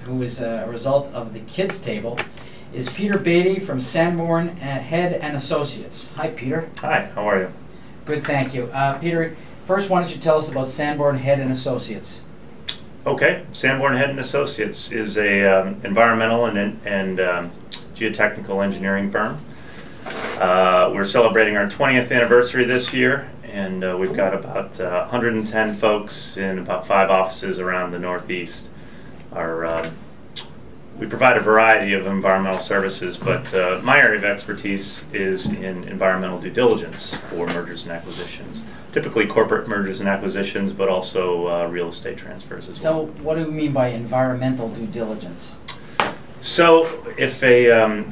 who is a result of the kids table, is Peter Baty from Sanborn Head Associates. Hi, Peter. Hi, how are you? Good, thank you. Peter, first, why don't you tell us about Sanborn Head Associates? Okay, Sanborn Head Associates is a environmental and geotechnical engineering firm. We're celebrating our 20th anniversary this year, and we've got about 110 folks in about 5 offices around the Northeast. We provide a variety of environmental services, but my area of expertise is in environmental due diligence for mergers and acquisitions. Typically corporate mergers and acquisitions, but also real estate transfers as well. So what do you mean by environmental due diligence? So if a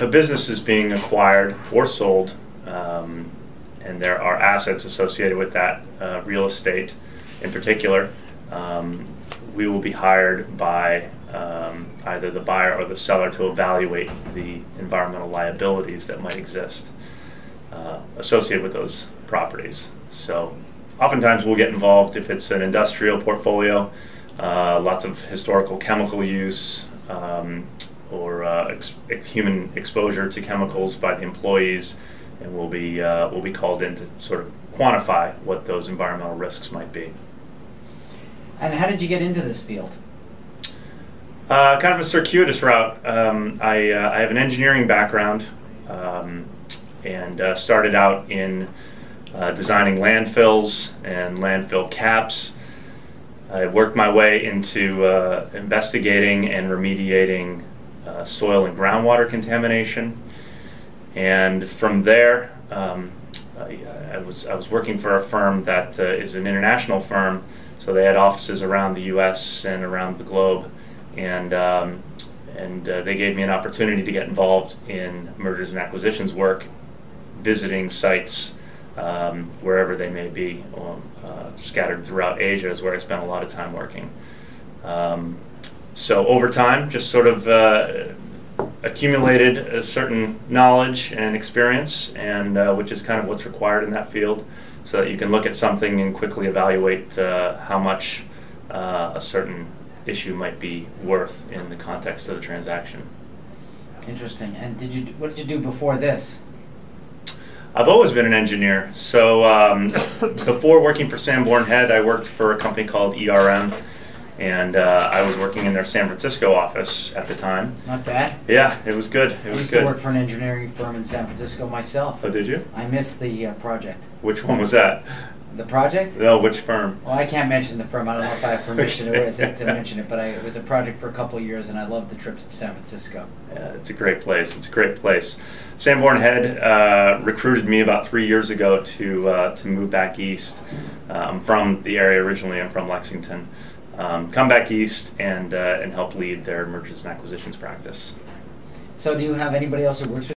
business is being acquired or sold, and there are assets associated with that real estate in particular, we will be hired by either the buyer or the seller to evaluate the environmental liabilities that might exist associated with those properties. So oftentimes we'll get involved if it's an industrial portfolio, lots of historical chemical use, or human exposure to chemicals by the employees, and we'll be called in to sort of quantify what those environmental risks might be. And how did you get into this field? Kind of a circuitous route. I have an engineering background, and started out in designing landfills and landfill caps. I worked my way into investigating and remediating soil and groundwater contamination, and from there I was working for a firm that is an international firm, so they had offices around the U.S. and around the globe, and they gave me an opportunity to get involved in mergers and acquisitions work, visiting sites wherever they may be. Scattered throughout Asia is where I spent a lot of time working. So over time, just sort of accumulated a certain knowledge and experience, and which is kind of what's required in that field, so that you can look at something and quickly evaluate how much a certain issue might be worth in the context of the transaction. Interesting. And what did you do before this? I've always been an engineer. So before working for Sanborn Head, I worked for a company called ERM, and I was working in their San Francisco office at the time. Not bad. Yeah, it was good. I used to work for an engineering firm in San Francisco myself. Oh, did you? I missed the project. Which one was that? The project? No, which firm? Well, I can't mention the firm. I don't know if I have permission to mention it, but it was a project for a couple of years, and I loved the trips to San Francisco. Yeah, it's a great place. It's a great place. Sanborn Head recruited me about 3 years ago to move back east. I'm from the area originally. I'm from Lexington. Come back east and help lead their mergers and acquisitions practice. So do you have anybody else who works with